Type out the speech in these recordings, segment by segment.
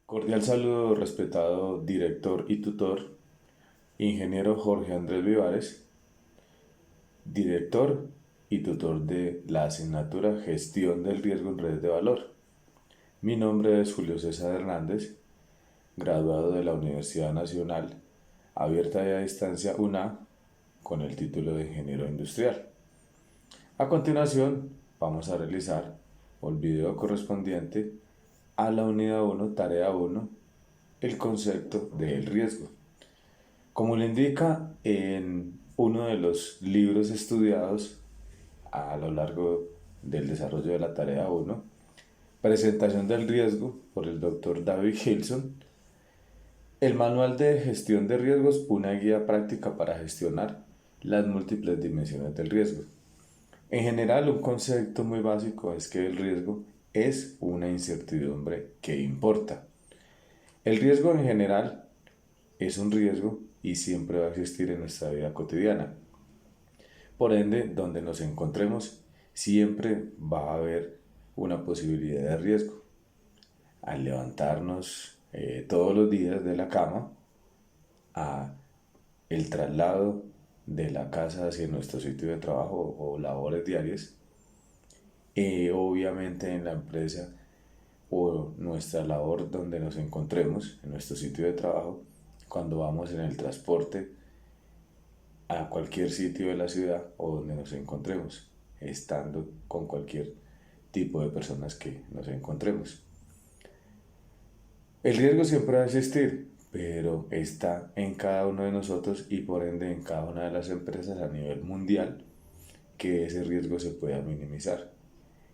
Cordial saludo, respetado director y tutor, ingeniero Jorge Andrés Vivares, director y tutor de la asignatura Gestión del Riesgo en Redes de Valor. Mi nombre es Julio César Hernández, graduado de la Universidad Nacional Abierta y a Distancia UNA con el título de ingeniero industrial. A continuación, vamos a realizar el video correspondiente a la unidad 1, tarea 1, el concepto del riesgo. Como le indica en uno de los libros estudiados a lo largo del desarrollo de la tarea 1, Presentación del riesgo por el doctor David Hilson, el manual de gestión de riesgos, una guía práctica para gestionar las múltiples dimensiones del riesgo. En general, un concepto muy básico es que el riesgo es una incertidumbre que importa. El riesgo en general es un riesgo y siempre va a existir en nuestra vida cotidiana. Por ende, donde nos encontremos, siempre va a haber una posibilidad de riesgo. Al levantarnos todos los días de la cama, a el traslado de la casa hacia nuestro sitio de trabajo o labores diarias, obviamente en la empresa o nuestra labor donde nos encontremos, en nuestro sitio de trabajo, cuando vamos en el transporte a cualquier sitio de la ciudad o donde nos encontremos, estando con cualquier tipo de personas que nos encontremos. El riesgo siempre va a existir, pero está en cada uno de nosotros y por ende en cada una de las empresas a nivel mundial que ese riesgo se pueda minimizar.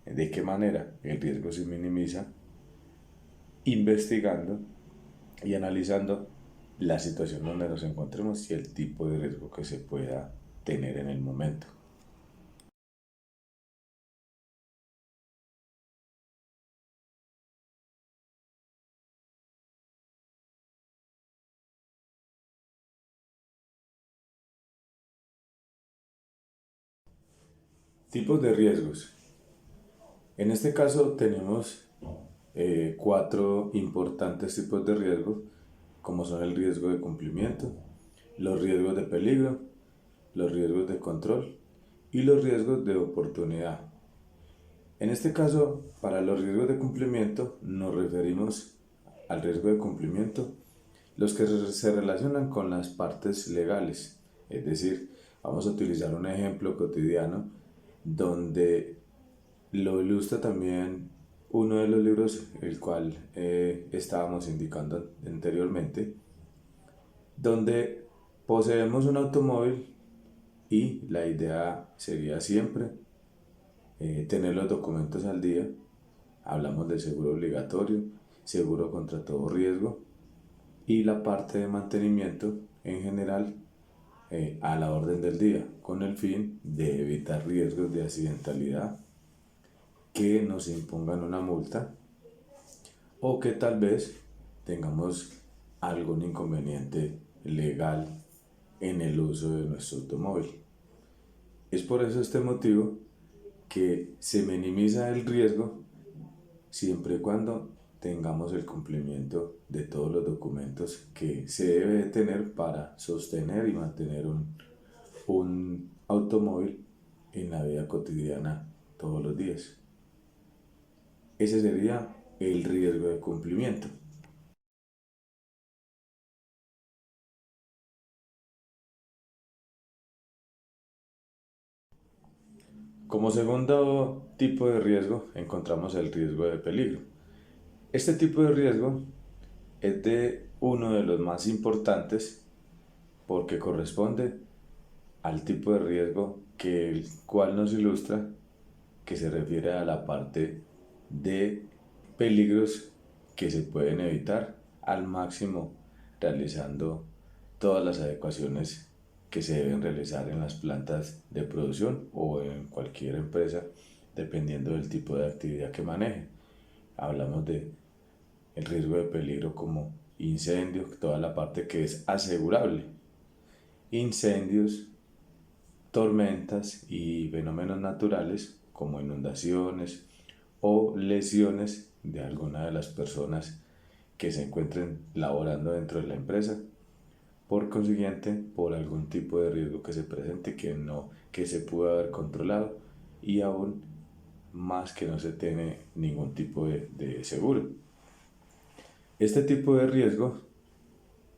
¿De qué manera? El riesgo se minimiza investigando y analizando la situación donde nos encontremos y el tipo de riesgo que se pueda tener en el momento. Tipos de riesgos. En este caso tenemos cuatro importantes tipos de riesgo, como son el riesgo de cumplimiento, los riesgos de peligro, los riesgos de control y los riesgos de oportunidad. En este caso, para los riesgos de cumplimiento nos referimos al riesgo de cumplimiento, los que se relacionan con las partes legales. Es decir, vamos a utilizar un ejemplo cotidiano donde lo ilustra también uno de los libros, el cual estábamos indicando anteriormente, donde poseemos un automóvil y la idea sería siempre tener los documentos al día. Hablamos del seguro obligatorio, seguro contra todo riesgo y la parte de mantenimiento en general a la orden del día, con el fin de evitar riesgos de accidentalidad que nos impongan una multa o que tal vez tengamos algún inconveniente legal en el uso de nuestro automóvil. Es por eso este motivo que se minimiza el riesgo siempre y cuando tengamos el cumplimiento de todos los documentos que se debe de tener para sostener y mantener un automóvil en la vida cotidiana todos los días. Ese sería el riesgo de cumplimiento. Como segundo tipo de riesgo encontramos el riesgo de peligro. Este tipo de riesgo es de uno de los más importantes porque corresponde al tipo de riesgo que el cual nos ilustra, que se refiere a la parte de peligros que se pueden evitar al máximo realizando todas las adecuaciones que se deben realizar en las plantas de producción o en cualquier empresa dependiendo del tipo de actividad que maneje. Hablamos de el riesgo de peligro como incendio, toda la parte que es asegurable, incendios, tormentas y fenómenos naturales como inundaciones o lesiones de alguna de las personas que se encuentren laborando dentro de la empresa. Por consiguiente, por algún tipo de riesgo que se presente que se pudo haber controlado y aún más que no se tiene ningún tipo de seguro. Este tipo de riesgo,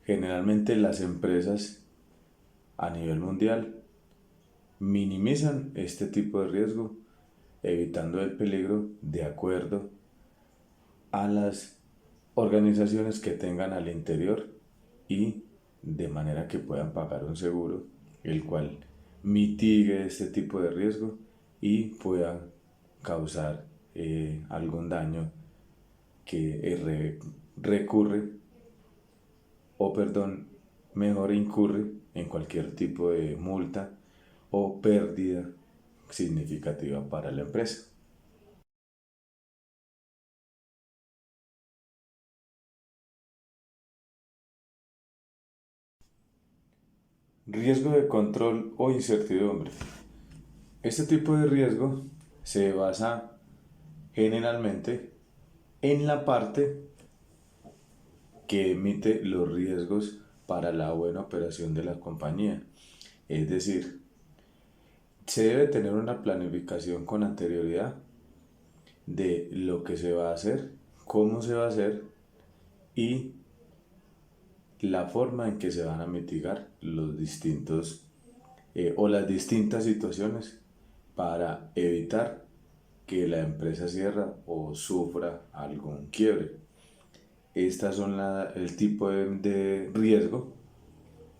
generalmente las empresas a nivel mundial minimizan este tipo de riesgo, evitando el peligro de acuerdo a las organizaciones que tengan al interior y de manera que puedan pagar un seguro el cual mitigue este tipo de riesgo y pueda causar algún daño que recurre o perdón, mejor incurre en cualquier tipo de multa o pérdida significativa para la empresa. Riesgo de control o incertidumbre. Este tipo de riesgo se basa generalmente en la parte que emite los riesgos para la buena operación de la compañía. Es decir, se debe tener una planificación con anterioridad de lo que se va a hacer, cómo se va a hacer y la forma en que se van a mitigar los distintos o las distintas situaciones para evitar que la empresa cierre o sufra algún quiebre. Estas son el tipo de riesgo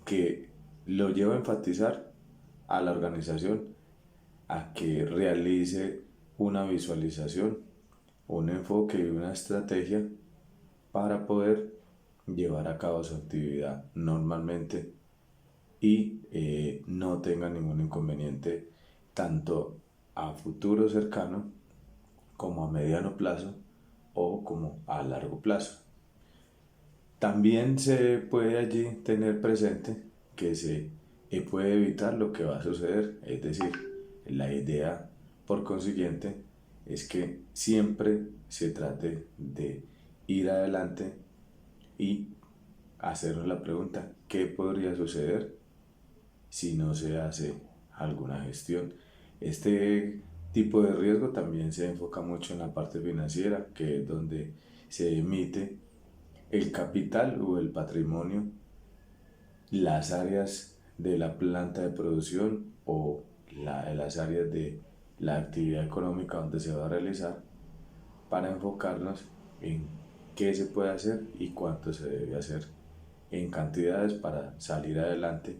que lo lleva a enfatizar a la organización a que realice una visualización, un enfoque y una estrategia para poder llevar a cabo su actividad normalmente y no tenga ningún inconveniente tanto a futuro cercano como a mediano plazo o como a largo plazo. También se puede allí tener presente que se puede evitar lo que va a suceder, es decir, la idea por consiguiente es que siempre se trate de ir adelante y hacernos la pregunta, ¿qué podría suceder si no se hace alguna gestión? Este tipo de riesgo también se enfoca mucho en la parte financiera, que es donde se emite el capital o el patrimonio, las áreas de la planta de producción o las áreas de la actividad económica donde se va a realizar para enfocarnos en qué se puede hacer y cuánto se debe hacer en cantidades para salir adelante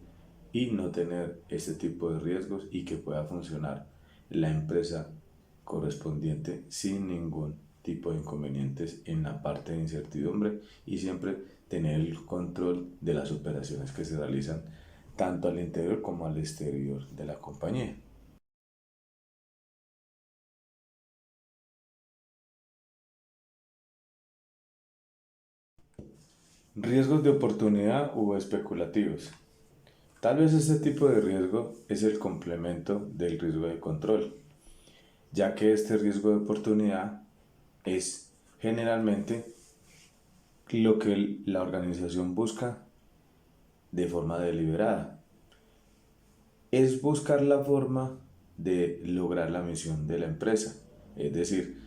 y no tener este tipo de riesgos y que pueda funcionar la empresa correspondiente sin ningún tipo de inconvenientes en la parte de incertidumbre y siempre tener el control de las operaciones que se realizan tanto al interior como al exterior de la compañía. Riesgos de oportunidad o especulativos. Tal vez este tipo de riesgo es el complemento del riesgo de control, ya que este riesgo de oportunidad es generalmente lo que la organización busca de forma deliberada. Es buscar la forma de lograr la misión de la empresa, es decir,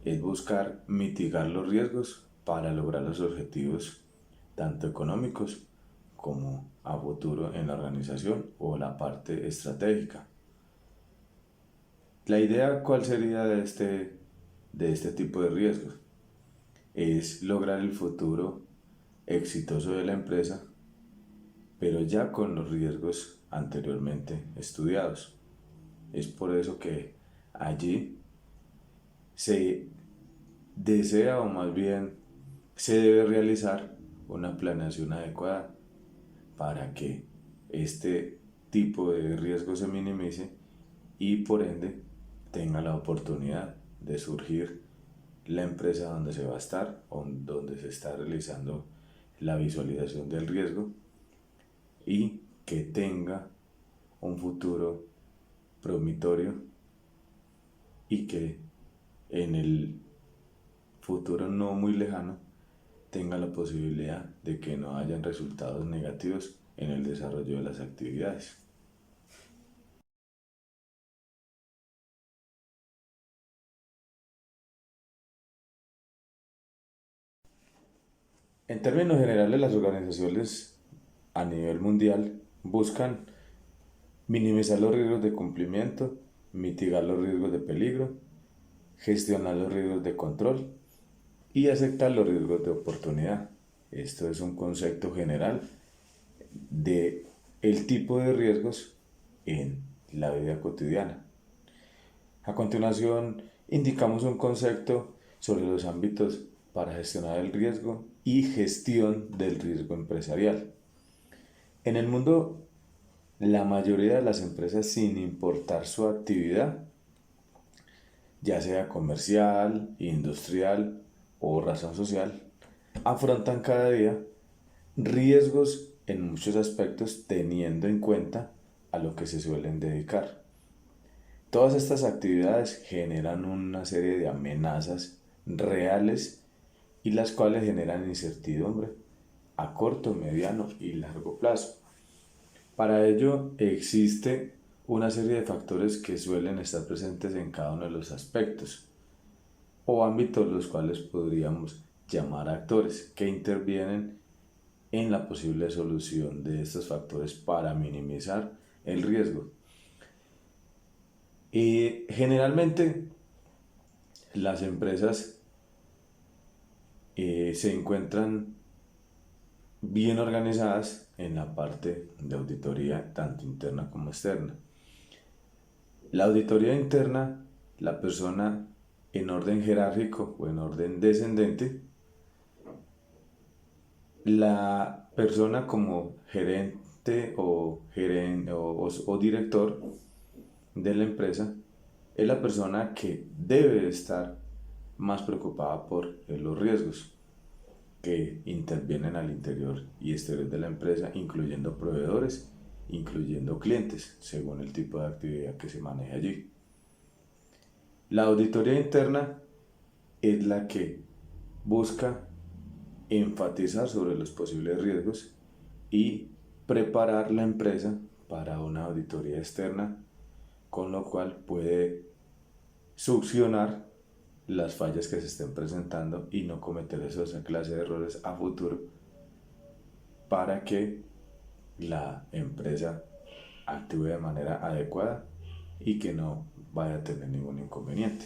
es buscar mitigar los riesgos para lograr los objetivos tanto económicos como a futuro en la organización o la parte estratégica. La idea, ¿cuál sería de este tipo de riesgos? Es lograr el futuro exitoso de la empresa, pero ya con los riesgos anteriormente estudiados. Es por eso que allí se desea o más bien se debe realizar una planeación adecuada para que este tipo de riesgo se minimice y por ende tenga la oportunidad de surgir la empresa donde se va a estar o donde se está realizando la visualización del riesgo y que tenga un futuro promitorio y que en el futuro no muy lejano tenga la posibilidad de que no hayan resultados negativos en el desarrollo de las actividades. En términos generales, las organizaciones a nivel mundial buscan minimizar los riesgos de cumplimiento, mitigar los riesgos de peligro, gestionar los riesgos de control y aceptar los riesgos de oportunidad. Esto es un concepto general de el tipo de riesgos en la vida cotidiana. A continuación, indicamos un concepto sobre los ámbitos para gestionar el riesgo y gestión del riesgo empresarial. En el mundo, la mayoría de las empresas, sin importar su actividad, ya sea comercial, industrial o razón social, afrontan cada día riesgos en muchos aspectos teniendo en cuenta a lo que se suelen dedicar. Todas estas actividades generan una serie de amenazas reales y las cuales generan incertidumbre a corto, mediano y largo plazo. Para ello existe una serie de factores que suelen estar presentes en cada uno de los aspectos o ámbitos los cuales podríamos llamar actores que intervienen en la posible solución de estos factores para minimizar el riesgo. Y generalmente las empresas se encuentran bien organizadas en la parte de auditoría tanto interna como externa. La auditoría interna, la persona en orden jerárquico o en orden descendente, la persona como gerente o director de la empresa es la persona que debe estar más preocupada por los riesgos que intervienen al interior y exterior de la empresa, incluyendo proveedores, incluyendo clientes, según el tipo de actividad que se maneja allí. La auditoría interna es la que busca enfatizar sobre los posibles riesgos y preparar la empresa para una auditoría externa, con lo cual puede succionar las fallas que se estén presentando y no cometer esa clase de errores a futuro para que la empresa actúe de manera adecuada y que no vaya a tener ningún inconveniente.